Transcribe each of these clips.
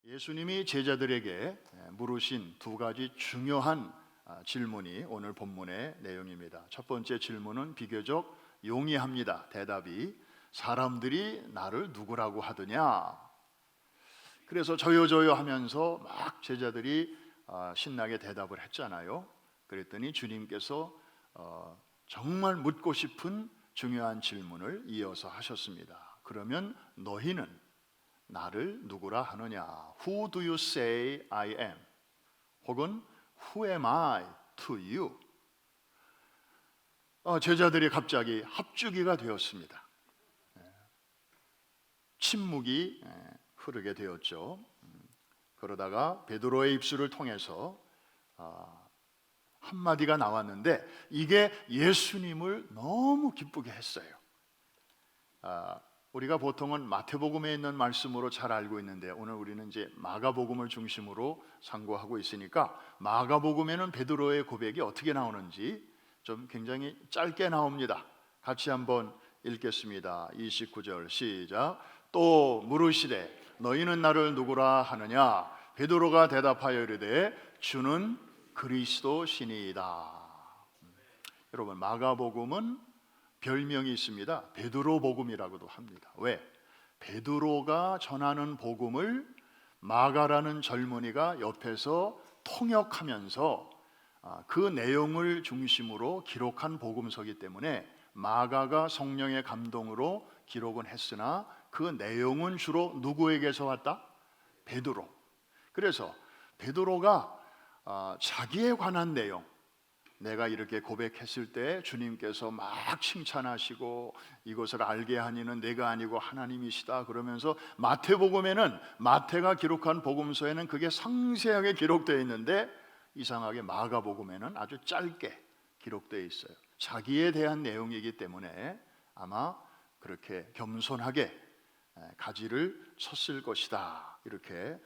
예수님이 제자들에게 물으신 두 가지 중요한 질문이 오늘 본문의 내용입니다. 첫 번째 질문은 비교적 용이합니다. 대답이 사람들이 나를 누구라고 하더냐. 그래서 저요 하면서 막 제자들이 신나게 대답을 했잖아요. 그랬더니 주님께서 정말 묻고 싶은 중요한 질문을 이어서 하셨습니다. 그러면 너희는 나를 누구라 하느냐? Who do you say I am? 혹은 Who am I to you? 제자들이 갑자기 합주기가 되었습니다. 침묵이 흐르게 되었죠. 그러다가 베드로의 입술을 통해서 한마디가 나왔는데 이게 예수님을 너무 기쁘게 했어요. 우리가 보통은 마태복음에 있는 말씀으로 잘 알고 있는데 오늘 우리는 이제 마가복음을 중심으로 상고하고 있으니까 마가복음에는 베드로의 고백이 어떻게 나오는지 좀 굉장히 짧게 나옵니다. 같이 한번 읽겠습니다. 29절 시작. 또 물으시되 너희는 나를 누구라 하느냐? 베드로가 대답하여 이르되 주는 그리스도시니이다. 여러분, 마가복음은 별명이 있습니다. 베드로 복음이라고도 합니다. 왜? 베드로가 전하는 복음을 마가라는 젊은이가 옆에서 통역하면서 그 내용을 중심으로 기록한 복음서이기 때문에 마가가 성령의 감동으로 기록은 했으나 그 내용은 주로 누구에게서 왔다? 베드로. 그래서 베드로가 자기에 관한 내용, 내가 이렇게 고백했을 때 주님께서 막 칭찬하시고 이것을 알게 하니는 내가 아니고 하나님이시다 그러면서 마태복음에는 마태가 기록한 복음서에는 그게 상세하게 기록되어 있는데 이상하게 마가복음에는 아주 짧게 기록되어 있어요. 자기에 대한 내용이기 때문에 아마 그렇게 겸손하게 가지를 쳤을 것이다 이렇게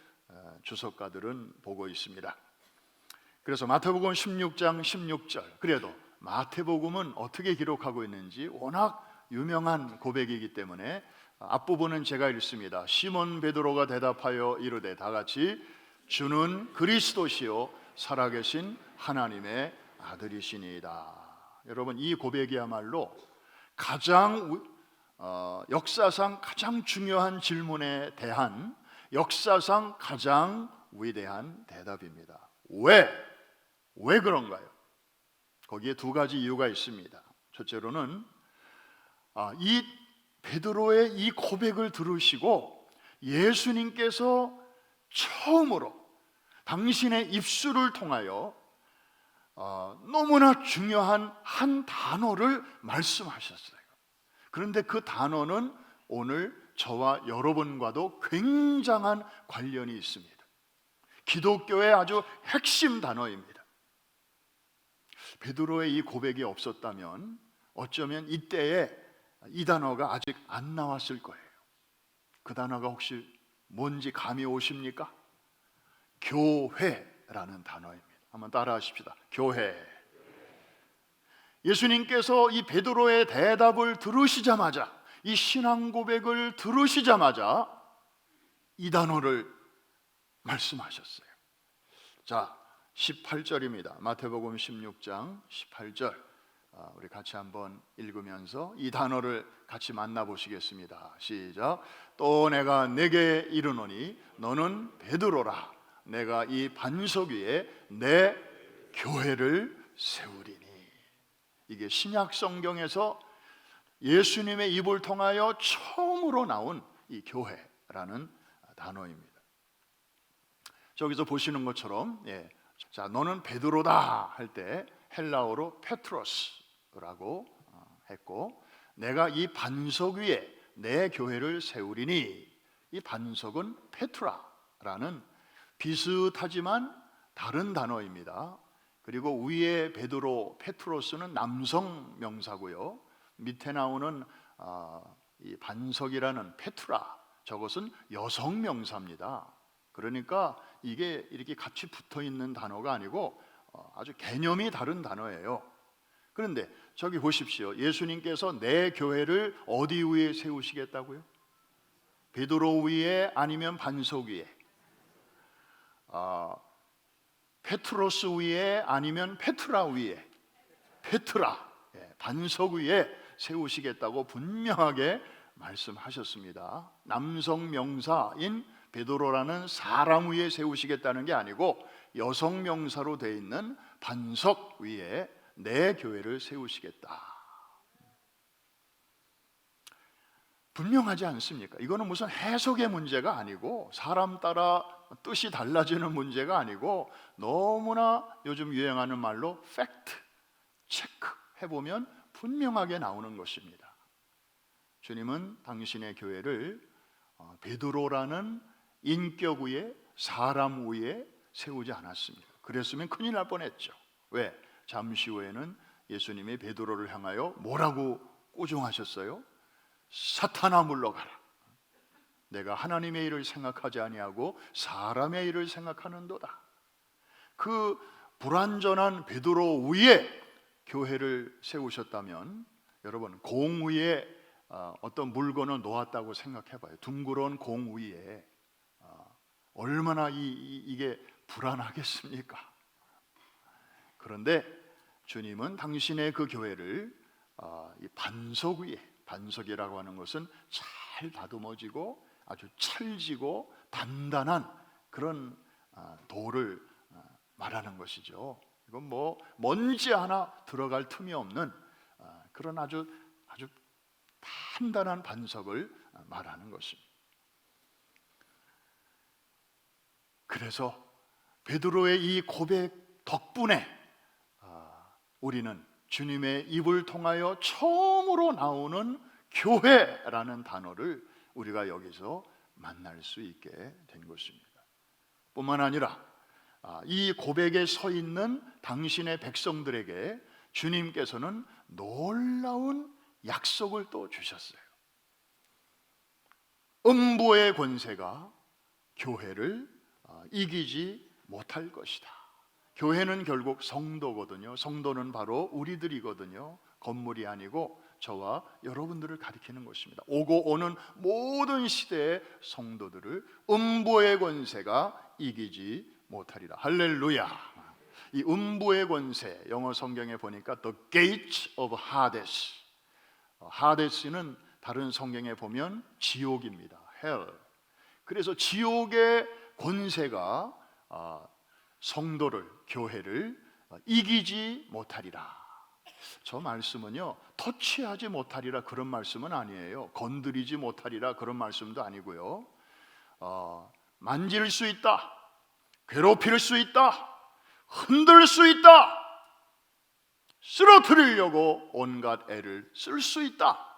주석가들은 보고 있습니다. 그래서 마태복음 16장 16절, 그래도 마태복음은 어떻게 기록하고 있는지 워낙 유명한 고백이기 때문에 앞부분은 제가 읽습니다. 시몬 베드로가 대답하여 이르되, 다 같이 주는 그리스도시요 살아계신 하나님의 아들이시니이다. 여러분, 이 고백이야말로 역사상 가장 중요한 질문에 대한 역사상 가장 위대한 대답입니다. 왜 그런가요? 거기에 두 가지 이유가 있습니다. 첫째로는 이 베드로의 이 고백을 들으시고 예수님께서 처음으로 당신의 입술을 통하여 너무나 중요한 한 단어를 말씀하셨어요. 그런데 그 단어는 오늘 저와 여러분과도 굉장한 관련이 있습니다. 기독교의 아주 핵심 단어입니다. 베드로의 이 고백이 없었다면 어쩌면 이때에 이 단어가 아직 안 나왔을 거예요. 그 단어가 혹시 뭔지 감이 오십니까? 교회라는 단어입니다. 한번 따라 하십시다. 교회. 예수님께서 이 베드로의 대답을 들으시자마자, 이 신앙 고백을 들으시자마자 이 단어를 말씀하셨어요. 자, 18절입니다. 마태복음 16장 18절. 우리 같이 한번 읽으면서 이 단어를 같이 만나보시겠습니다. 시작. 또 내가 네게 이르노니 너는 베드로라. 내가 이 반석 위에 내 교회를 세우리니. 이게 신약 성경에서 예수님의 입을 통하여 처음으로 나온 이 교회라는 단어입니다. 저기서 보시는 것처럼 자, 너는 베드로다 할 때 헬라어로 페트로스라고 했고, 내가 이 반석 위에 내 교회를 세우리니, 이 반석은 페트라라는 비슷하지만 다른 단어입니다. 그리고 위에 베드로, 페트로스는 남성 명사고요, 밑에 나오는 이 반석이라는 페트라, 저것은 여성 명사입니다. 그러니까 이게 이렇게 같이 붙어 있는 단어가 아니고 아주 개념이 다른 단어예요. 그런데 저기 보십시오. 예수님께서 내 교회를 어디 위에 세우시겠다고요? 베드로 위에 아니면 반석 위에? 페트로스 위에 아니면 페트라 위에, 페트라, 반석 위에 세우시겠다고 분명하게 말씀하셨습니다. 남성 명사인 베드로라는 사람 위에 세우시겠다는 게 아니고 여성 명사로 되어 있는 반석 위에 내 교회를 세우시겠다. 분명하지 않습니까? 이거는 무슨 해석의 문제가 아니고 사람 따라 뜻이 달라지는 문제가 아니고 너무나 요즘 유행하는 말로 팩트, 체크 해보면 분명하게 나오는 것입니다. 주님은 당신의 교회를 베드로라는 인격 위에, 사람 위에 세우지 않았습니다. 그랬으면 큰일 날 뻔했죠. 왜? 잠시 후에는 예수님이 베드로를 향하여 뭐라고 꾸중하셨어요? 사탄아 물러가라. 내가 하나님의 일을 생각하지 아니하고 사람의 일을 생각하는도다. 그 불완전한 베드로 위에 교회를 세우셨다면 여러분, 공 위에 어떤 물건을 놓았다고 생각해봐요. 둥그런 공 위에 얼마나 이게 불안하겠습니까? 그런데 주님은 당신의 그 교회를 이 반석 위에, 반석이라고 하는 것은 잘 다듬어지고 아주 찰지고 단단한 그런 돌을 말하는 것이죠. 이건 뭐 먼지 하나 들어갈 틈이 없는 그런 아주 단단한 반석을 말하는 것입니다. 그래서 베드로의 이 고백 덕분에 우리는 주님의 입을 통하여 처음으로 나오는 교회라는 단어를 우리가 여기서 만날 수 있게 된 것입니다. 뿐만 아니라 이 고백에 서 있는 당신의 백성들에게 주님께서는 놀라운 약속을 또 주셨어요. 음부의 권세가 교회를 이기지 못할 것이다. 교회는 결국 성도거든요. 성도는 바로 우리들이거든요. 건물이 아니고 저와 여러분들을 가리키는 것입니다. 오고 오는 모든 시대의 성도들을 음부의 권세가 이기지 못하리라. 할렐루야. 이 음부의 권세, 영어 성경에 보니까 The Gates of Hades. 하데스는 다른 성경에 보면 지옥입니다. Hell. 그래서 지옥의 권세가 성도를, 교회를 이기지 못하리라. 저 말씀은요, 터치하지 못하리라 그런 말씀은 아니에요. 건드리지 못하리라 그런 말씀도 아니고요. 만질 수 있다, 괴롭힐 수 있다, 흔들 수 있다, 쓰러뜨리려고 온갖 애를 쓸 수 있다.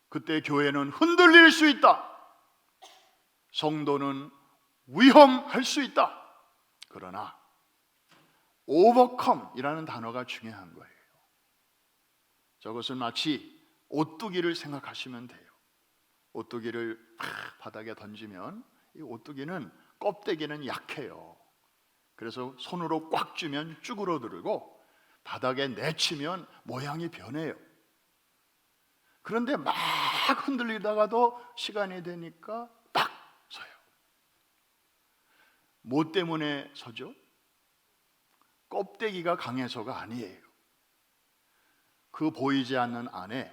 그때 교회는 흔들릴 수 있다. 성도는 위험할 수 있다. 그러나 overcome이라는 단어가 중요한 거예요. 저것은 마치 오뚜기를 생각하시면 돼요. 오뚜기를 바닥에 던지면 이 오뚜기는 껍데기는 약해요. 그래서 손으로 꽉 쥐면 쭈그러들고 바닥에 내치면 모양이 변해요. 그런데 막 흔들리다가도 시간이 되니까 딱 서요. 뭐 때문에 서죠? 껍데기가 강해서가 아니에요. 그 보이지 않는 안에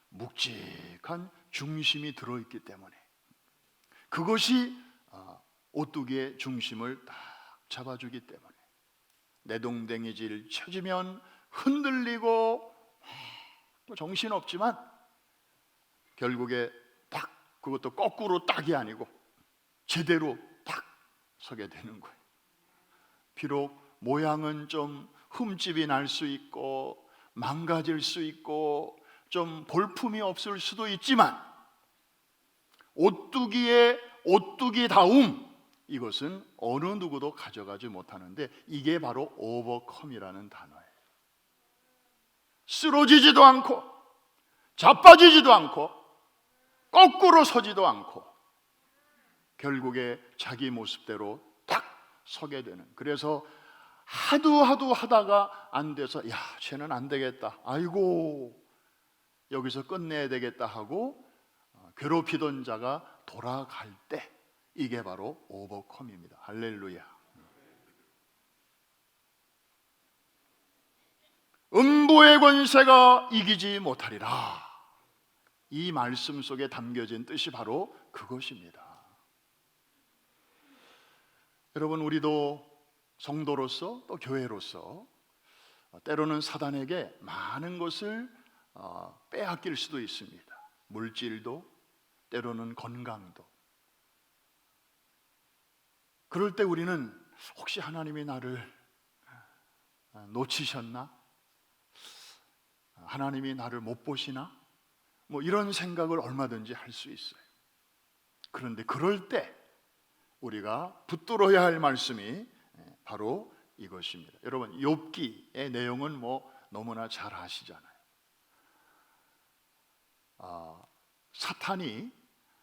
묵직한 중심이 들어있기 때문에, 그것이 오뚜기의 중심을 딱 잡아주기 때문에 내동댕이질 쳐지면 흔들리고 정신없지만 결국에 딱, 그것도 거꾸로 딱이 아니고 제대로 딱 서게 되는 거예요. 비록 모양은 좀 흠집이 날 수 있고 망가질 수 있고 좀 볼품이 없을 수도 있지만 오뚜기의 오뚜기다움, 이것은 어느 누구도 가져가지 못하는데 이게 바로 오버컴이라는 단어예요. 쓰러지지도 않고 자빠지지도 않고 거꾸로 서지도 않고 결국에 자기 모습대로 딱 서게 되는, 그래서 하도 하다가 안 돼서 야, 쟤는 안 되겠다, 아이고 여기서 끝내야 되겠다 하고 괴롭히던 자가 돌아갈 때 이게 바로 오버컴입니다. 할렐루야. 음부의 권세가 이기지 못하리라. 이 말씀 속에 담겨진 뜻이 바로 그것입니다. 여러분, 우리도 성도로서 또 교회로서 때로는 사단에게 많은 것을 빼앗길 수도 있습니다. 물질도, 때로는 건강도. 그럴 때 우리는 혹시 하나님이 나를 놓치셨나? 하나님이 나를 못 보시나? 뭐 이런 생각을 얼마든지 할 수 있어요. 그런데 그럴 때 우리가 붙들어야 할 말씀이 바로 이것입니다. 여러분, 욥기의 내용은 뭐 너무나 잘 아시잖아요. 사탄이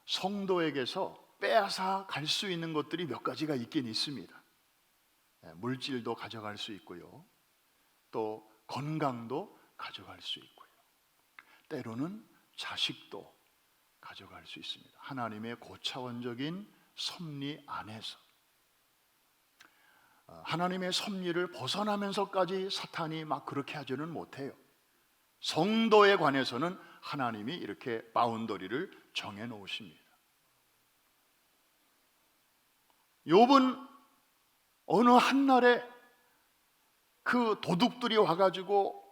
성도에게서 빼앗아 갈 수 있는 것들이 몇 가지가 있긴 있습니다. 물질도 가져갈 수 있고요, 또 건강도 가져갈 수 있고요, 때로는 자식도 가져갈 수 있습니다. 하나님의 고차원적인 섭리 안에서, 하나님의 섭리를 벗어나면서까지 사탄이 막 그렇게 하지는 못해요. 성도에 관해서는 하나님이 이렇게 바운더리를 정해 놓으십니다. 욥은 어느 한날에 그 도둑들이 와가지고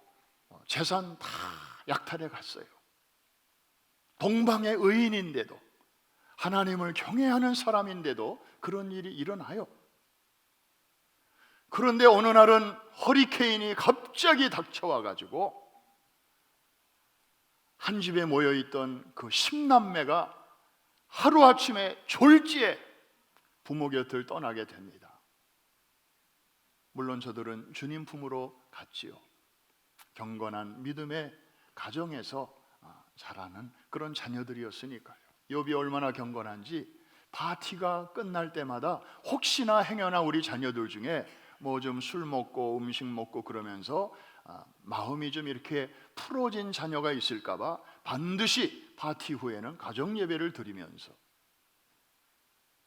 재산 다 약탈해 갔어요. 동방의 의인인데도, 하나님을 경외하는 사람인데도 그런 일이 일어나요. 그런데 어느 날은 허리케인이 갑자기 닥쳐와가지고 한 집에 모여있던 그 10남매가 하루아침에 졸지에 부모 곁을 떠나게 됩니다. 물론 저들은 주님 품으로 갔지요. 경건한 믿음의 가정에서 자라는 그런 자녀들이었으니까요. 욥이 얼마나 경건한지 파티가 끝날 때마다 혹시나 행여나 우리 자녀들 중에 뭐 좀 술 먹고 음식 먹고 그러면서 마음이 좀 이렇게 풀어진 자녀가 있을까 봐 반드시 파티 후에는 가정 예배를 드리면서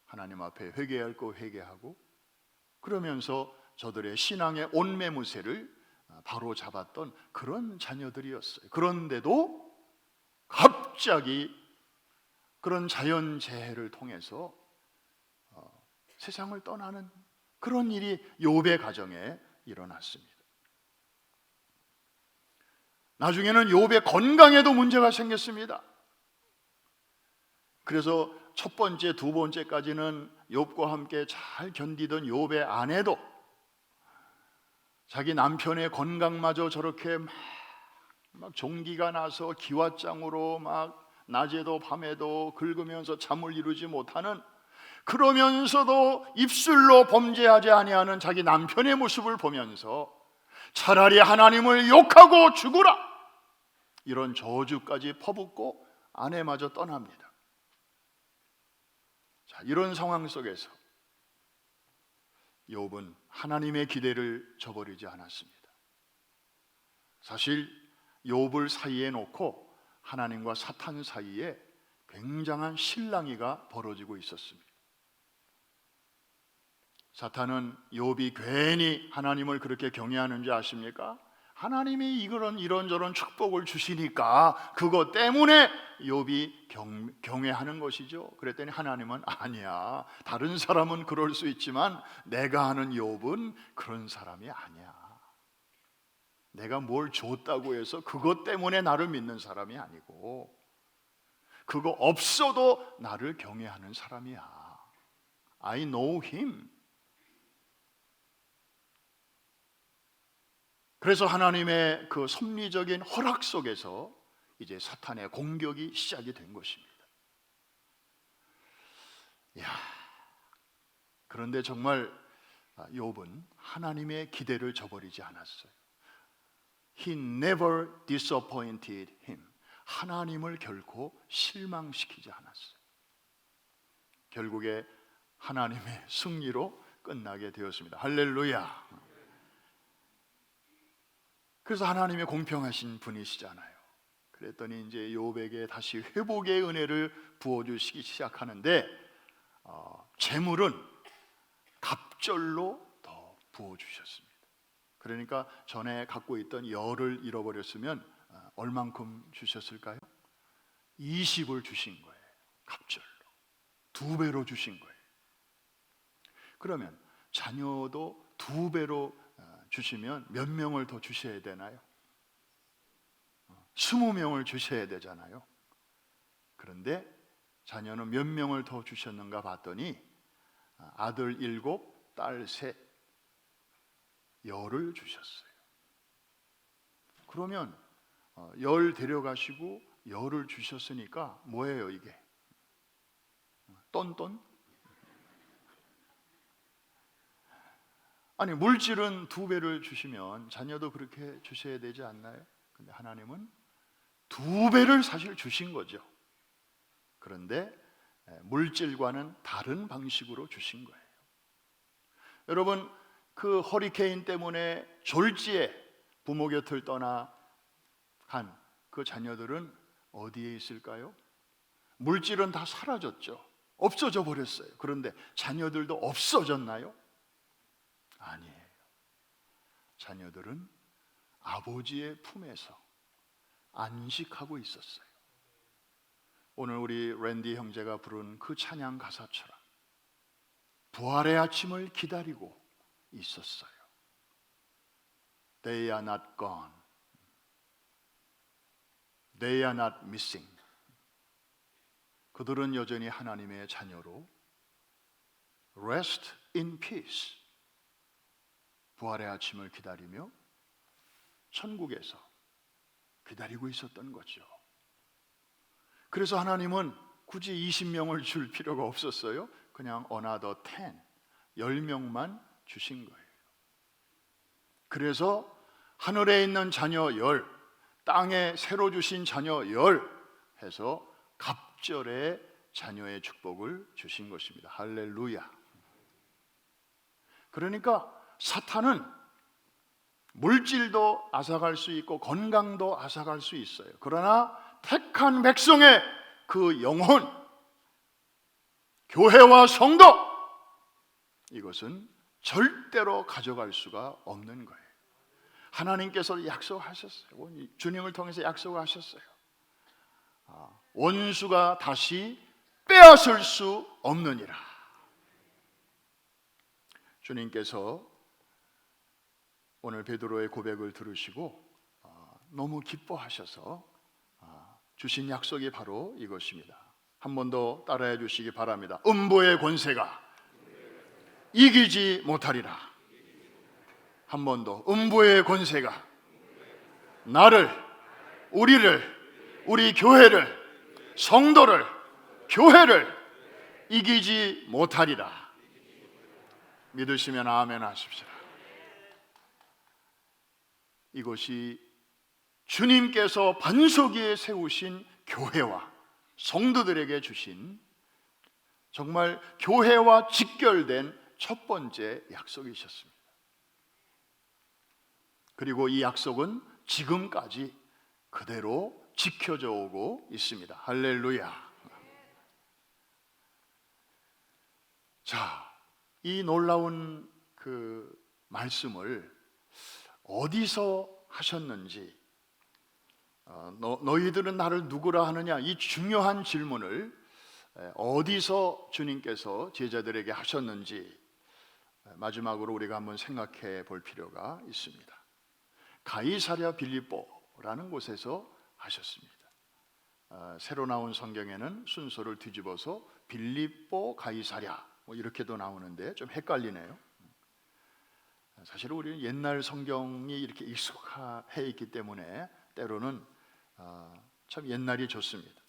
하나님 앞에 회개할 거 회개하고, 그러면서 저들의 신앙의 온매무새를 바로 잡았던 그런 자녀들이었어요. 그런데도 갑자기 그런 자연재해를 통해서 세상을 떠나는 그런 일이 욥의 가정에 일어났습니다. 나중에는 욥의 건강에도 문제가 생겼습니다. 그래서 첫 번째, 두 번째까지는 욥과 함께 잘 견디던 욥의 아내도 자기 남편의 건강마저 저렇게 막 종기가 나서 기왓장으로 막 낮에도 밤에도 긁으면서 잠을 이루지 못하는, 그러면서도 입술로 범죄하지 아니하는 자기 남편의 모습을 보면서 차라리 하나님을 욕하고 죽으라, 이런 저주까지 퍼붓고 아내마저 떠납니다. 자, 이런 상황 속에서 욥은 하나님의 기대를 저버리지 않았습니다. 사실 욥을 사이에 놓고 하나님과 사탄 사이에 굉장한 실랑이가 벌어지고 있었습니다. 사탄은 욥이 괜히 하나님을 그렇게 경외하는 줄 아십니까? 하나님이 이런저런 축복을 주시니까 그것 때문에 욥이 경외하는 것이죠. 그랬더니 하나님은 아니야, 다른 사람은 그럴 수 있지만 내가 아는 욥은 그런 사람이 아니야. 내가 뭘 줬다고 해서 그것 때문에 나를 믿는 사람이 아니고, 그거 없어도 나를 경외하는 사람이야. I know him. 그래서 하나님의 그 섭리적인 허락 속에서 이제 사탄의 공격이 시작이 된 것입니다. 그런데 정말 욥은 하나님의 기대를 저버리지 않았어요. He never disappointed him. 하나님을 결코 실망시키지 않았어요. 결국에 하나님의 승리로 끝나게 되었습니다. 할렐루야. 그래서 하나님의 공평하신 분이시잖아요. 그랬더니 이제 욥에게 다시 회복의 은혜를 부어주시기 시작하는데 재물은 갑절로 더 부어주셨습니다. 그러니까 전에 갖고 있던 열을 잃어버렸으면 얼만큼 주셨을까요? 20을 주신 거예요. 갑절로 2배로 주신 거예요. 그러면 자녀도 2배로 주시면 몇 명을 더 주셔야 되나요? 20명을 주셔야 되잖아요. 그런데 자녀는 몇 명을 더 주셨는가 봤더니 아들 7, 딸 3, 열을 주셨어요. 그러면 열 데려가시고 열을 주셨으니까 뭐예요 이게? 똔똔? 아니 물질은 2배를 주시면 자녀도 그렇게 주셔야 되지 않나요? 근데 하나님은 2배를 사실 주신 거죠. 그런데 물질과는 다른 방식으로 주신 거예요. 여러분, 그 허리케인 때문에 졸지에 부모 곁을 떠나 간 그 자녀들은 어디에 있을까요? 물질은 다 사라졌죠. 없어져 버렸어요. 그런데 자녀들도 없어졌나요? 아니에요. 자녀들은 아버지의 품에서 안식하고 있었어요. 오늘 우리 랜디 형제가 부른 그 찬양 가사처럼 부활의 아침을 기다리고 있었어요. They are not gone. They are not missing. 그들은 여전히 하나님의 자녀로 Rest in peace. 부활의 아침을 기다리며 천국에서 기다리고 있었던 거죠. 그래서 하나님은 굳이 20명을 줄 필요가 없었어요. 그냥 another 10명만 주신 거예요. 그래서 하늘에 있는 자녀 10, 땅에 새로 주신 자녀 10 해서 갑절의 자녀의 축복을 주신 것입니다. 할렐루야. 그러니까 사탄은 물질도 앗아갈 수 있고 건강도 앗아갈 수 있어요. 그러나 택한 백성의 그 영혼, 교회와 성도, 이것은 절대로 가져갈 수가 없는 거예요. 하나님께서 약속하셨어요. 주님을 통해서 약속하셨어요. 원수가 다시 빼앗을 수 없느니라. 주님께서 오늘 베드로의 고백을 들으시고 너무 기뻐하셔서 주신 약속이 바로 이것입니다. 한 번 더 따라해 주시기 바랍니다. 음보의 권세가 이기지 못하리라. 한 번 더. 음보의 권세가 나를, 우리를, 우리 교회를, 성도를, 교회를 이기지 못하리라. 믿으시면 아멘 하십시오. 이것이 주님께서 반석 위에 세우신 교회와 성도들에게 주신 정말 교회와 직결된 첫 번째 약속이셨습니다. 그리고 이 약속은 지금까지 그대로 지켜져 오고 있습니다. 할렐루야. 자, 이 놀라운 그 말씀을 어디서 하셨는지, 너희들은 나를 누구라 하느냐, 이 중요한 질문을 어디서 주님께서 제자들에게 하셨는지 마지막으로 우리가 한번 생각해 볼 필요가 있습니다. 가이사랴 빌립보라는 곳에서 하셨습니다. 새로 나온 성경에는 순서를 뒤집어서 빌립보 가이사랴 이렇게도 나오는데 좀 헷갈리네요. 사실 우리는 옛날 성경이 이렇게 익숙해 있기 때문에 때로는 참 옛날이 좋습니다.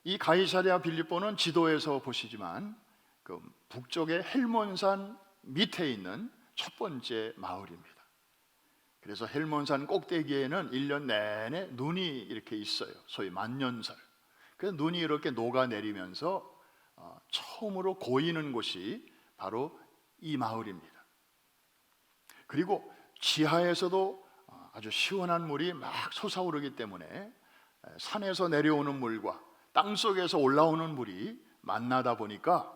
이 가이사랴 빌립보는 지도에서 보시지만 그 북쪽의 헬몬산 밑에 있는 첫 번째 마을입니다. 그래서 헬몬산 꼭대기에는 1년 내내 눈이 이렇게 있어요. 소위 만년설. 그래서 눈이 이렇게 녹아내리면서 처음으로 고이는 곳이 바로 이 마을입니다. 그리고 지하에서도 아주 시원한 물이 막 솟아오르기 때문에 산에서 내려오는 물과 땅속에서 올라오는 물이 만나다 보니까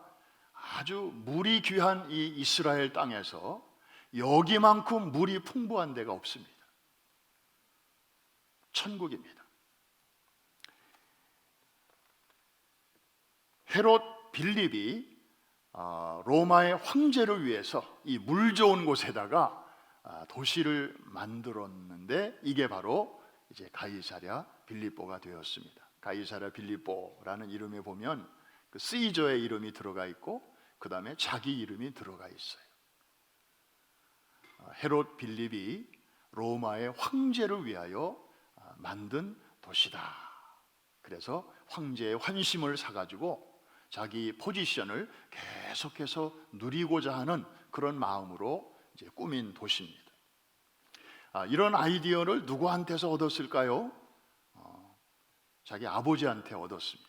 아주 물이 귀한 이 이스라엘 땅에서 여기만큼 물이 풍부한 데가 없습니다. 천국입니다. 헤롯 빌립이 로마의 황제를 위해서 이 물 좋은 곳에다가 도시를 만들었는데 이게 바로 이제 가이사랴 빌립보가 되었습니다. 가이사랴 빌립보라는 이름에 보면 그 시저의 이름이 들어가 있고 그 다음에 자기 이름이 들어가 있어요. 헤롯 빌립이 로마의 황제를 위하여 만든 도시다. 그래서 황제의 환심을 사가지고 자기 포지션을 계속해서 누리고자 하는 그런 마음으로 이제 꾸민 도시입니다. 이런 아이디어를 누구한테서 얻었을까요? 자기 아버지한테 얻었습니다.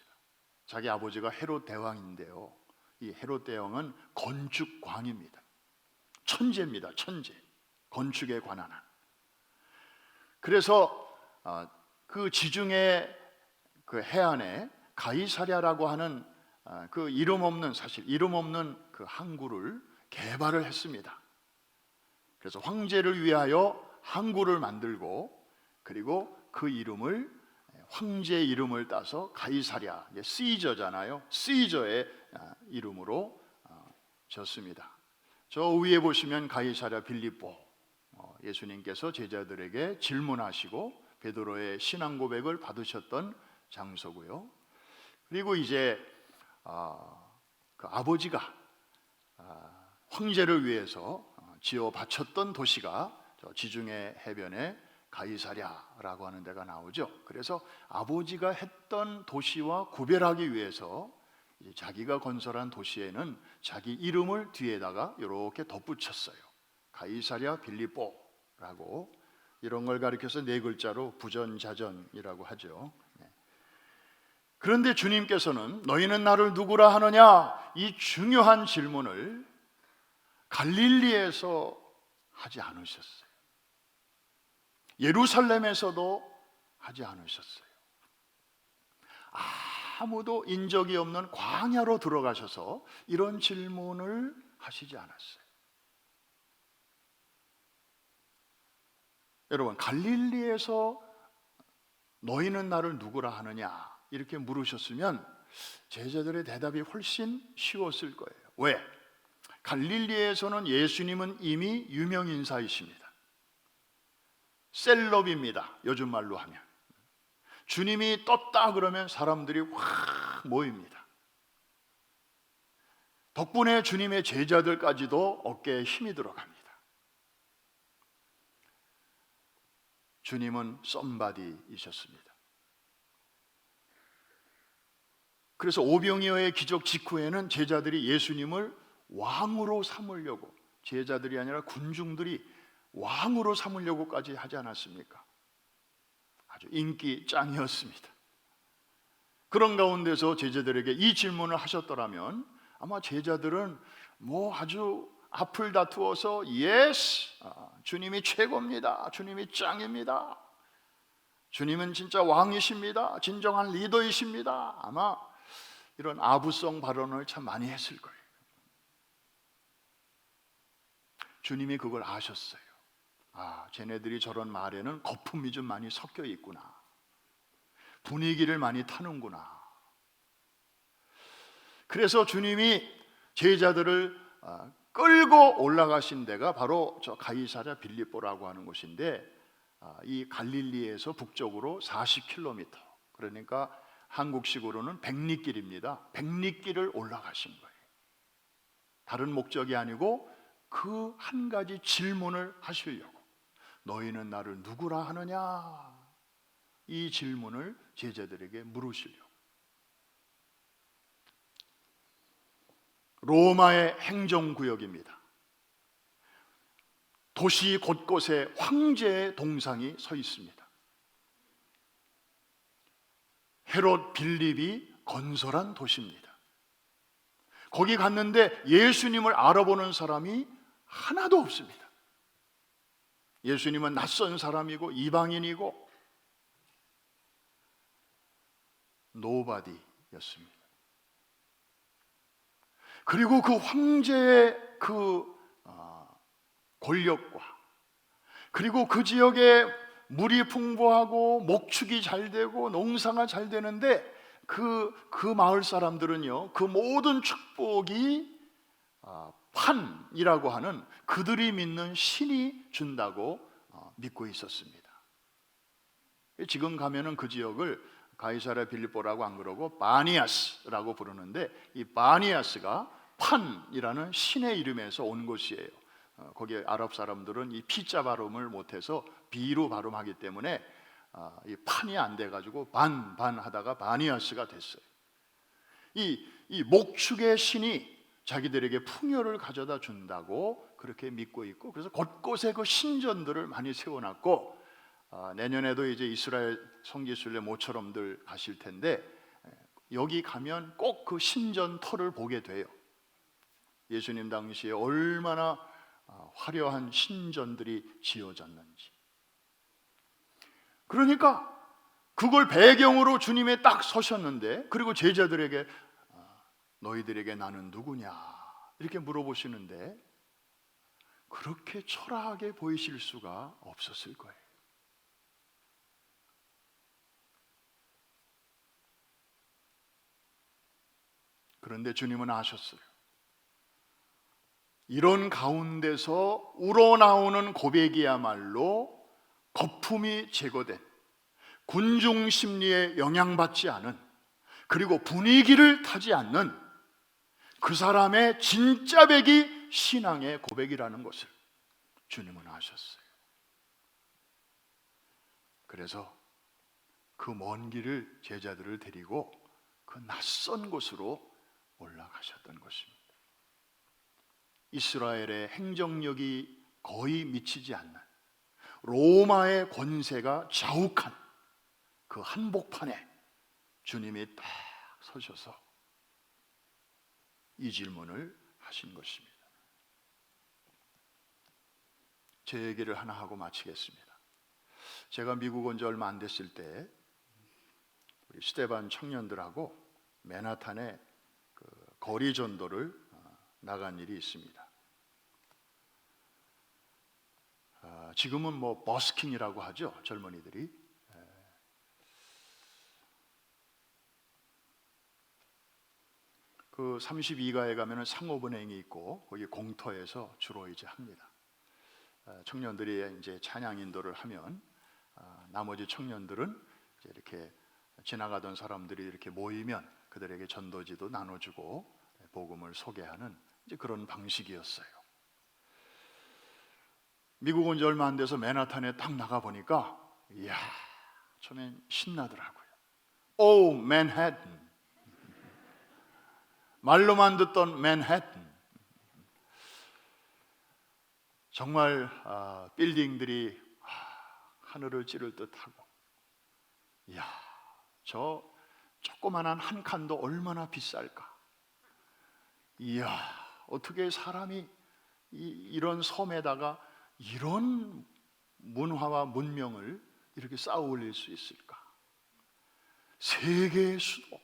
자기 아버지가 헤롯 대왕인데요. 이 헤롯 대왕은 건축광입니다. 천재입니다. 천재. 건축에 관한 한. 그래서 그 지중해 그 해안에 가이사랴라고 하는 그 이름 없는 그 항구를 개발을 했습니다. 그래서 황제를 위하여 항구를 만들고 그리고 그 이름을 황제의 이름을 따서 가이사랴, 시저잖아요. 시저의 이름으로 졌습니다. 저 위에 보시면 가이사랴 빌립보, 예수님께서 제자들에게 질문하시고 베드로의 신앙 고백을 받으셨던 장소고요. 그리고 이제 그 아버지가 황제를 위해서 지어 바쳤던 도시가 저 지중해 해변에 가이사랴라고 하는 데가 나오죠. 그래서 아버지가 했던 도시와 구별하기 위해서 이제 자기가 건설한 도시에는 자기 이름을 뒤에다가 이렇게 덧붙였어요. 가이사랴 빌립보라고. 이런 걸 가리켜서 네 글자로 부전자전이라고 하죠. 그런데 주님께서는 너희는 나를 누구라 하느냐? 이 중요한 질문을 갈릴리에서 하지 않으셨어요. 예루살렘에서도 하지 않으셨어요. 아무도 인적이 없는 광야로 들어가셔서 이런 질문을 하시지 않았어요. 여러분, 갈릴리에서 너희는 나를 누구라 하느냐 이렇게 물으셨으면 제자들의 대답이 훨씬 쉬웠을 거예요. 왜? 갈릴리에서는 예수님은 이미 유명인사이십니다. 셀럽입니다. 요즘 말로 하면. 주님이 떴다 그러면 사람들이 확 모입니다. 덕분에 주님의 제자들까지도 어깨에 힘이 들어갑니다. 주님은 썸바디이셨습니다. 그래서 오병이어의 기적 직후에는 제자들이 예수님을 왕으로 삼으려고, 제자들이 아니라 군중들이 왕으로 삼으려고까지 하지 않았습니까? 아주 인기 짱이었습니다. 그런 가운데서 제자들에게 이 질문을 하셨더라면 아마 제자들은 아주 앞을 다투어서 예스, 주님이 최고입니다. 주님이 짱입니다. 주님은 진짜 왕이십니다. 진정한 리더이십니다. 아마 이런 아부성 발언을 참 많이 했을 거예요. 주님이 그걸 아셨어요. 쟤네들이 저런 말에는 거품이 좀 많이 섞여 있구나. 분위기를 많이 타는구나. 그래서 주님이 제자들을 끌고 올라가신 데가 바로 저 가이사랴 빌립보라고 하는 곳인데, 이 갈릴리에서 북쪽으로 40km, 그러니까 한국식으로는 백리길입니다. 백리길을 올라가신 거예요. 다른 목적이 아니고 그 한 가지 질문을 하시려고. 너희는 나를 누구라 하느냐? 이 질문을 제자들에게 물으시려고. 로마의 행정구역입니다. 도시 곳곳에 황제의 동상이 서 있습니다. 헤롯 빌립이 건설한 도시입니다. 거기 갔는데 예수님을 알아보는 사람이 하나도 없습니다. 예수님은 낯선 사람이고 이방인이고 노바디였습니다. 그리고 그 황제의 그 권력과, 그리고 그 지역에 물이 풍부하고 목축이 잘 되고 농사가 잘 되는데 그 마을 사람들은요, 그 모든 축복이 판이라고 하는 그들이 믿는 신이 준다고 믿고 있었습니다. 지금 가면은 그 지역을 가이사랴 빌립보라고 안 그러고 바니아스라고 부르는데, 이 바니아스가 판이라는 신의 이름에서 온 곳이에요. 거기에 아랍 사람들은 이 피자 발음을 못해서 비로 발음하기 때문에 이 판이 안 돼가지고 반 하다가 바니아스가 됐어요. 이 목축의 신이 자기들에게 풍요를 가져다 준다고 그렇게 믿고 있고, 그래서 곳곳에 그 신전들을 많이 세워놨고, 내년에도 이제 이스라엘 성지순례 모처럼들 가실 텐데 여기 가면 꼭 그 신전 터를 보게 돼요. 예수님 당시에 얼마나 화려한 신전들이 지어졌는지. 그러니까 그걸 배경으로 주님이 딱 서셨는데, 그리고 제자들에게 너희들에게 나는 누구냐 이렇게 물어보시는데, 그렇게 초라하게 보이실 수가 없었을 거예요. 그런데 주님은 아셨어요. 이런 가운데서 우러나오는 고백이야말로 거품이 제거된, 군중 심리에 영향받지 않은, 그리고 분위기를 타지 않는 그 사람의 진짜 백이 신앙의 고백이라는 것을 주님은 아셨어요. 그래서 그 먼 길을 제자들을 데리고 그 낯선 곳으로 올라가셨던 것입니다. 이스라엘의 행정력이 거의 미치지 않는, 로마의 권세가 자욱한 그 한복판에 주님이 딱 서셔서 이 질문을 하신 것입니다. 제 얘기를 하나 하고 마치겠습니다. 제가 미국 온 지 얼마 안 됐을 때 우리 스테반 청년들하고 맨하탄에 그 거리 전도를 나간 일이 있습니다. 지금은 뭐 버스킹이라고 하죠, 젊은이들이. 그 32가에 가면은 상업은행이 있고 거기 공터에서 주로 이제 합니다. 청년들이 이제 찬양 인도를 하면 나머지 청년들은 이제 이렇게 지나가던 사람들이 이렇게 모이면 그들에게 전도지도 나눠주고 복음을 소개하는 이제 그런 방식이었어요. 미국 온 지 얼마 안 돼서 맨하탄에 딱 나가 보니까, 이야, 처음엔 신나더라고요. 오, 맨해튼. 말로만 듣던 맨해튼. 정말 빌딩들이 하늘을 찌를 듯하고, 이야, 저 조그만한 한 칸도 얼마나 비쌀까. 이야, 어떻게 사람이 이런 섬에다가 이런 문화와 문명을 이렇게 쌓아 올릴 수 있을까. 세계의 수도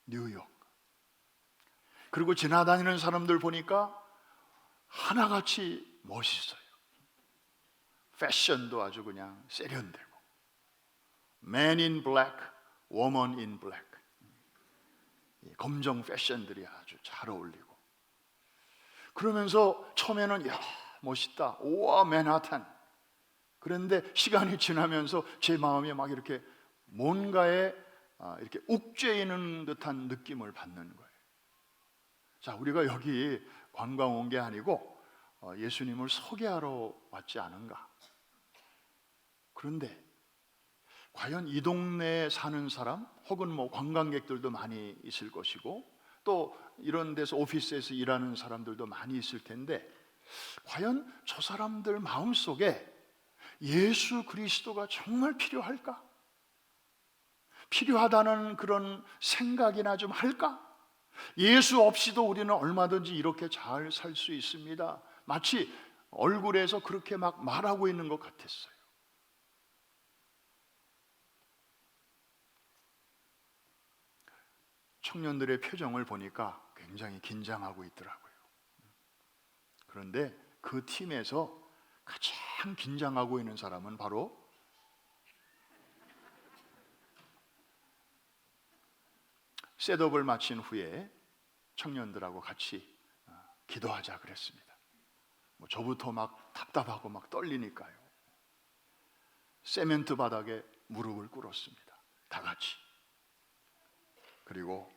뉴욕. 그리고 지나다니는 사람들 보니까 하나같이 멋있어요. 패션도 아주 그냥 세련되고, Man in black, woman in black. 검정 패션들이 아주 잘 어울리고, 그러면서 처음에는 야, 멋있다, 우와 맨하탄. 그런데 시간이 지나면서 제 마음이 막 이렇게 뭔가에 이렇게 욱죄이는 듯한 느낌을 받는 거예요. 자, 우리가 여기 관광 온 게 아니고 예수님을 소개하러 왔지 않은가. 그런데 과연 이 동네에 사는 사람, 혹은 뭐 관광객들도 많이 있을 것이고, 또 이런 데서 오피스에서 일하는 사람들도 많이 있을 텐데, 과연 저 사람들 마음속에 예수 그리스도가 정말 필요할까? 필요하다는 그런 생각이나 좀 할까? 예수 없이도 우리는 얼마든지 이렇게 잘 살 수 있습니다. 마치 얼굴에서 그렇게 막 말하고 있는 것 같았어요. 청년들의 표정을 보니까 굉장히 긴장하고 있더라고요. 그런데 그 팀에서 가장 긴장하고 있는 사람은 바로 셋업을 마친 후에 청년들하고 같이 기도하자 그랬습니다. 뭐 저부터 막 답답하고 막 떨리니까요. 세멘트 바닥에 무릎을 꿇었습니다. 다 같이. 그리고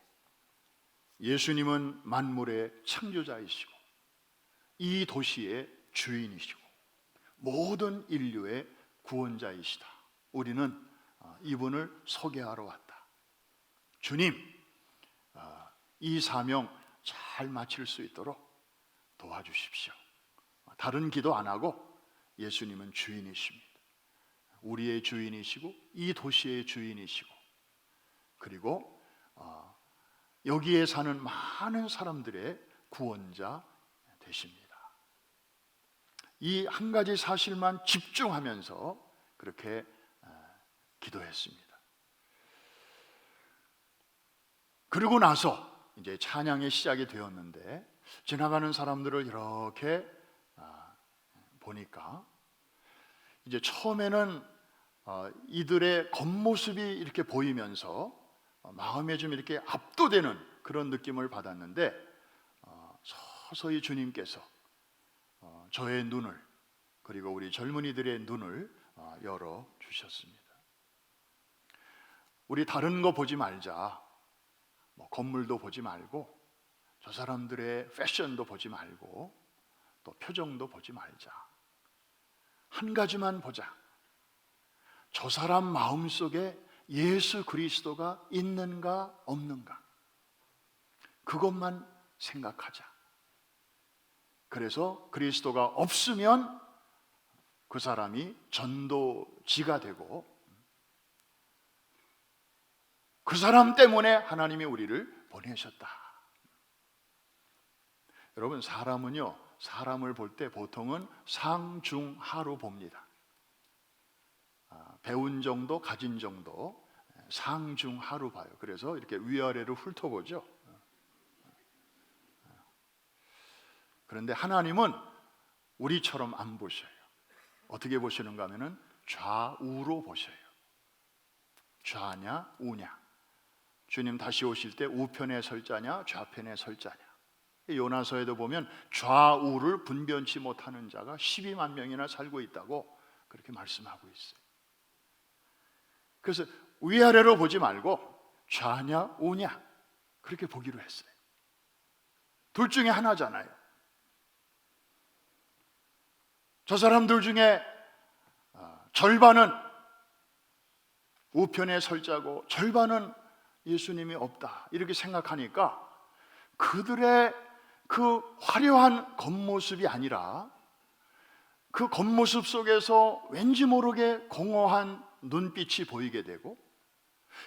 예수님은 만물의 창조자이시고 이 도시의 주인이시고 모든 인류의 구원자이시다. 우리는 이분을 소개하러 왔다. 주님, 이 사명 잘 마칠 수 있도록 도와주십시오. 다른 기도 안 하고 예수님은 주인이십니다. 우리의 주인이시고 이 도시의 주인이시고 그리고 여기에 사는 많은 사람들의 구원자 되십니다. 이 한 가지 사실만 집중하면서 그렇게 기도했습니다. 그리고 나서 이제 찬양의 시작이 되었는데 지나가는 사람들을 이렇게 보니까 이제 처음에는 이들의 겉모습이 이렇게 보이면서 마음에 좀 이렇게 압도되는 그런 느낌을 받았는데 서서히 주님께서 저의 눈을 그리고 우리 젊은이들의 눈을 열어 주셨습니다. 우리 다른 거 보지 말자. 뭐 건물도 보지 말고 저 사람들의 패션도 보지 말고 또 표정도 보지 말자. 한 가지만 보자. 저 사람 마음속에 예수 그리스도가 있는가 없는가. 그것만 생각하자. 그래서 그리스도가 없으면 그 사람이 전도지가 되고 그 사람 때문에 하나님이 우리를 보내셨다. 여러분, 사람은요, 사람을 볼 때 보통은 상중하로 봅니다. 배운 정도, 가진 정도, 상중하로 봐요. 그래서 이렇게 위아래로 훑어보죠. 그런데 하나님은 우리처럼 안 보셔요. 어떻게 보시는가 하면은 좌우로 보셔요. 좌냐 우냐. 주님 다시 오실 때 우편에 설 자냐 좌편에 설 자냐. 요나서에도 보면 좌우를 분변치 못하는 자가 12만 명이나 살고 있다고 그렇게 말씀하고 있어요. 그래서 위아래로 보지 말고 좌냐 우냐 그렇게 보기로 했어요. 둘 중에 하나잖아요. 저 사람들 중에 절반은 우편에 설 자고 절반은 예수님이 없다 이렇게 생각하니까 그들의 그 화려한 겉모습이 아니라 그 겉모습 속에서 왠지 모르게 공허한 눈빛이 보이게 되고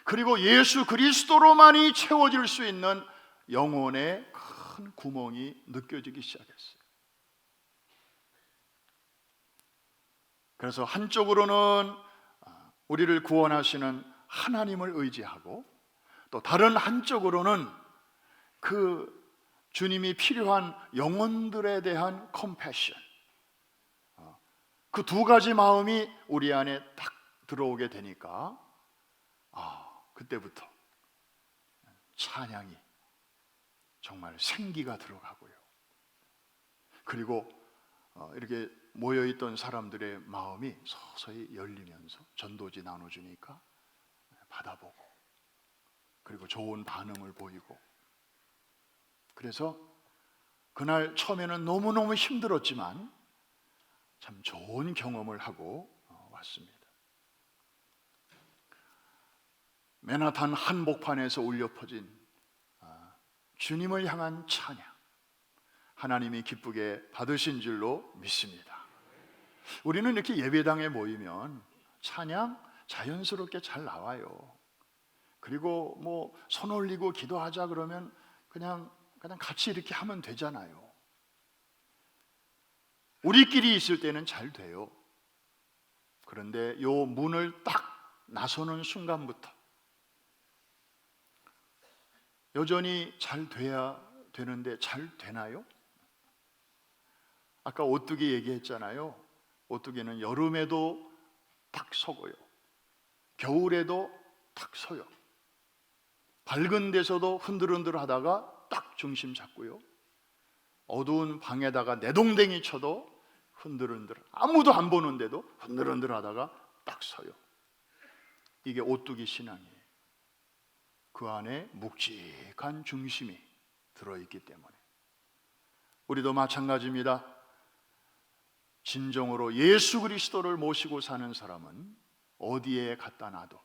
그리고 예수 그리스도로만이 채워질 수 있는 영혼의 큰 구멍이 느껴지기 시작했어요. 그래서 한쪽으로는 우리를 구원하시는 하나님을 의지하고 또 다른 한쪽으로는 그 주님이 필요한 영혼들에 대한 컴패션, 그 두 가지 마음이 우리 안에 딱 들어오게 되니까 그때부터 찬양이 정말 생기가 들어가고요. 그리고 이렇게 모여있던 사람들의 마음이 서서히 열리면서 전도지 나눠주니까 받아보고 그리고 좋은 반응을 보이고 그래서 그날 처음에는 너무너무 힘들었지만 참 좋은 경험을 하고 왔습니다. 맨하탄 한복판에서 울려 퍼진 주님을 향한 찬양 하나님이 기쁘게 받으신 줄로 믿습니다. 우리는 이렇게 예배당에 모이면 찬양 자연스럽게 잘 나와요. 그리고 뭐 손 올리고 기도하자 그러면 그냥 같이 이렇게 하면 되잖아요. 우리끼리 있을 때는 잘 돼요. 그런데 요 문을 딱 나서는 순간부터 여전히 잘 돼야 되는데 잘 되나요? 아까 오뚜기 얘기했잖아요. 오뚜기는 여름에도 딱 서고요, 겨울에도 딱 서요. 밝은 데서도 흔들흔들 하다가 딱 중심 잡고요, 어두운 방에다가 내동댕이 쳐도 흔들흔들, 아무도 안 보는데도 흔들흔들 하다가 딱 서요. 이게 오뚜기 신앙이에요. 그 안에 묵직한 중심이 들어있기 때문에. 우리도 마찬가지입니다. 진정으로 예수 그리스도를 모시고 사는 사람은 어디에 갖다 놔도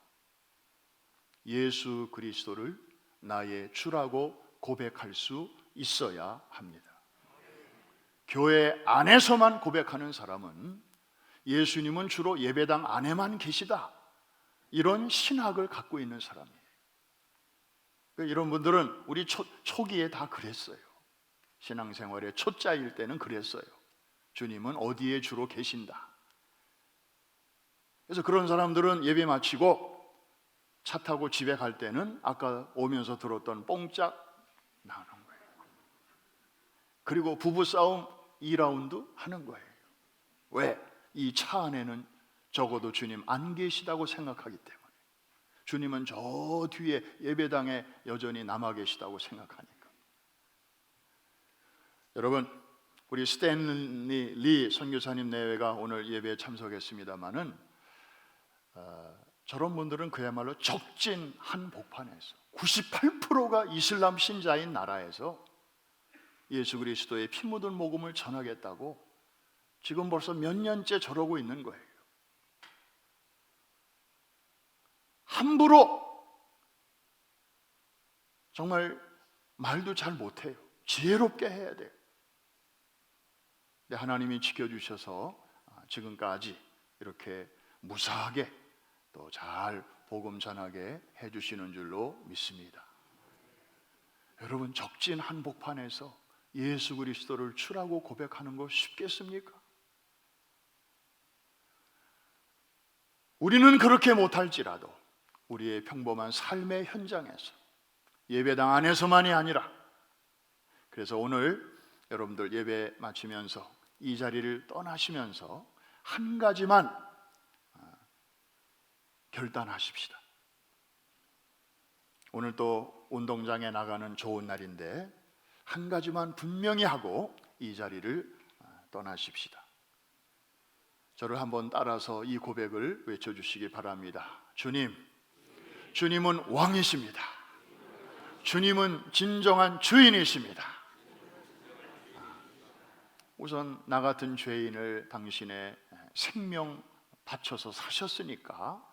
예수 그리스도를 나의 주라고 고백할 수 있어야 합니다. 교회 안에서만 고백하는 사람은 예수님은 주로 예배당 안에만 계시다, 이런 신학을 갖고 있는 사람이에요. 이런 분들은 우리 초기에 다 그랬어요. 신앙생활의 초짜일 때는 그랬어요. 주님은 어디에 주로 계신다. 그래서 그런 사람들은 예배 마치고 차 타고 집에 갈 때는 아까 오면서 들었던 뽕짝 나오는 거예요. 그리고 부부싸움 2라운드 하는 거예요. 왜? 이 차 안에는 적어도 주님 안 계시다고 생각하기 때문에. 주님은 저 뒤에 예배당에 여전히 남아 계시다고 생각하니까. 여러분, 우리 스탠리 리 선교사님 내외가 오늘 예배에 참석했습니다마는 저런 분들은 그야말로 적진 한복판에서 98%가 이슬람 신자인 나라에서 예수 그리스도의 피 묻은 복음을 전하겠다고 지금 벌써 몇 년째 저러고 있는 거예요. 함부로, 정말 말도 잘 못해요. 지혜롭게 해야 돼요. 근데 하나님이 지켜주셔서 지금까지 이렇게 무사하게 또 잘 복음 전하게 해주시는 줄로 믿습니다. 여러분, 적진 한복판에서 예수 그리스도를 주라고 고백하는 거 쉽겠습니까? 우리는 그렇게 못할지라도 우리의 평범한 삶의 현장에서, 예배당 안에서만이 아니라, 그래서 오늘 여러분들 예배 마치면서 이 자리를 떠나시면서 한 가지만 결단하십시다. 오늘 또 운동장에 나가는 좋은 날인데 한 가지만 분명히 하고 이 자리를 떠나십시다. 저를 한번 따라서 이 고백을 외쳐주시기 바랍니다. 주님, 주님은 왕이십니다. 주님은 진정한 주인이십니다. 우선 나 같은 죄인을 당신의 생명 바쳐서 사셨으니까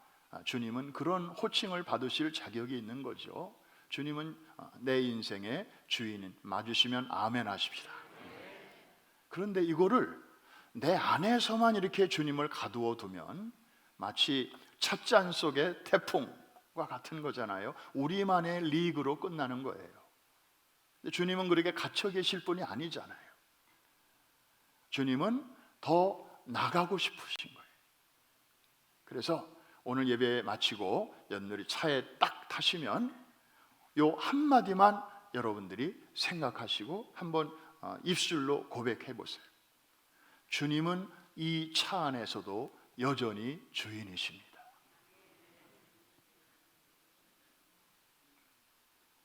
주님은 그런 호칭을 받으실 자격이 있는 거죠. 주님은 내 인생의 주인인, 맞으시면 아멘 하십시다. 그런데 이거를 내 안에서만 이렇게 주님을 가두어 두면 마치 찻잔 속의 태풍과 같은 거잖아요. 우리만의 리그로 끝나는 거예요. 근데 주님은 그렇게 갇혀 계실 분이 아니잖아요. 주님은 더 나가고 싶으신 거예요. 그래서 오늘 예배 마치고 연늘이 차에 딱 타시면 요 한마디만 여러분들이 생각하시고 한번 입술로 고백해 보세요. 주님은 이 차 안에서도 여전히 주인이십니다.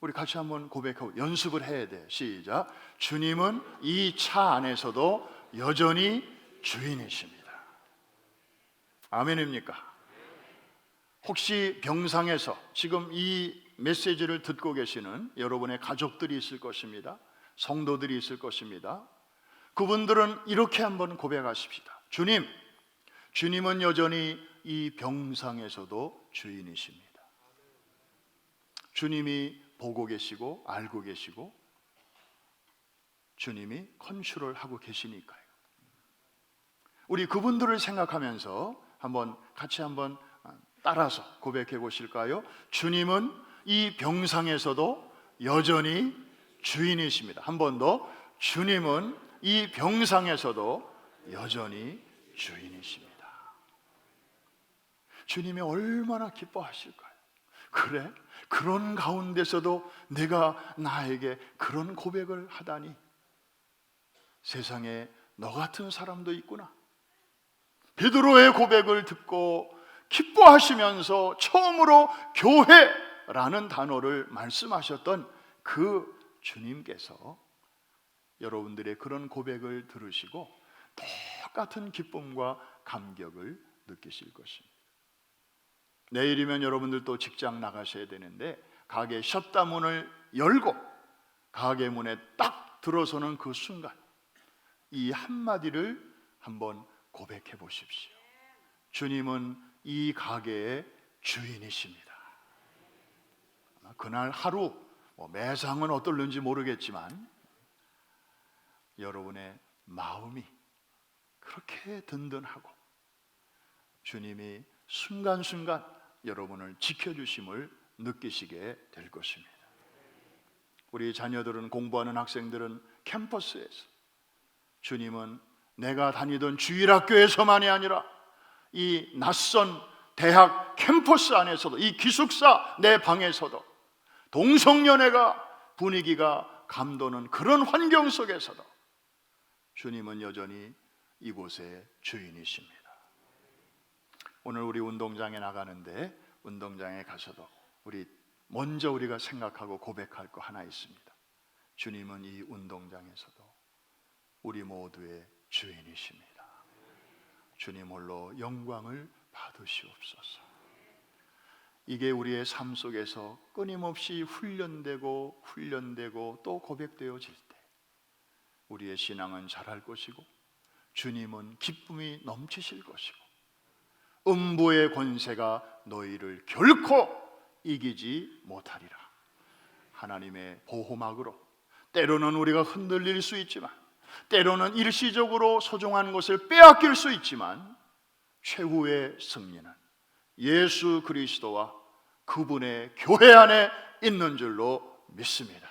우리 같이 한번 고백하고 연습을 해야 돼요. 시작. 주님은 이 차 안에서도 여전히 주인이십니다. 아멘입니까? 혹시 병상에서 지금 이 메시지를 듣고 계시는 여러분의 가족들이 있을 것입니다. 성도들이 있을 것입니다. 그분들은 이렇게 한번 고백하십시다. 주님, 주님은 여전히 이 병상에서도 주인이십니다. 주님이 보고 계시고 알고 계시고 주님이 컨트롤 하고 계시니까요. 우리 그분들을 생각하면서 같이 한번 따라서 고백해 보실까요? 주님은 이 병상에서도 여전히 주인이십니다. 한 번 더. 주님은 이 병상에서도 여전히 주인이십니다. 주님이 얼마나 기뻐하실까요? 그래? 그런 가운데서도 내가 나에게 그런 고백을 하다니, 세상에 너 같은 사람도 있구나. 베드로의 고백을 듣고 기뻐하시면서 처음으로 교회라는 단어를 말씀하셨던 그 주님께서 여러분들의 그런 고백을 들으시고 똑같은 기쁨과 감격을 느끼실 것입니다. 내일이면 여러분들도 직장 나가셔야 되는데, 가게 셧다 문을 열고 가게 문에 딱 들어서는 그 순간 이 한마디를 한번 고백해 보십시오. 주님은 이 가게의 주인이십니다. 그날 하루 매상은 어떨는지 모르겠지만 여러분의 마음이 그렇게 든든하고 주님이 순간순간 여러분을 지켜주심을 느끼시게 될 것입니다. 우리 자녀들은, 공부하는 학생들은 캠퍼스에서, 주님은 내가 다니던 주일학교에서만이 아니라 이 낯선 대학 캠퍼스 안에서도, 이 기숙사 내 방에서도, 동성연애가 분위기가 감도는 그런 환경 속에서도 주님은 여전히 이곳의 주인이십니다. 오늘 우리 운동장에 나가는데, 운동장에 가서도 먼저 우리가 생각하고 고백할 거 하나 있습니다. 주님은 이 운동장에서도 우리 모두의 주인이십니다. 주님 홀로 영광을 받으시옵소서. 이게 우리의 삶 속에서 끊임없이 훈련되고 또 고백되어질 때 우리의 신앙은 자랄 것이고, 주님은 기쁨이 넘치실 것이고, 음부의 권세가 너희를 결코 이기지 못하리라. 하나님의 보호막으로, 때로는 우리가 흔들릴 수 있지만, 때로는 일시적으로 소중한 것을 빼앗길 수 있지만, 최후의 승리는 예수 그리스도와 그분의 교회 안에 있는 줄로 믿습니다.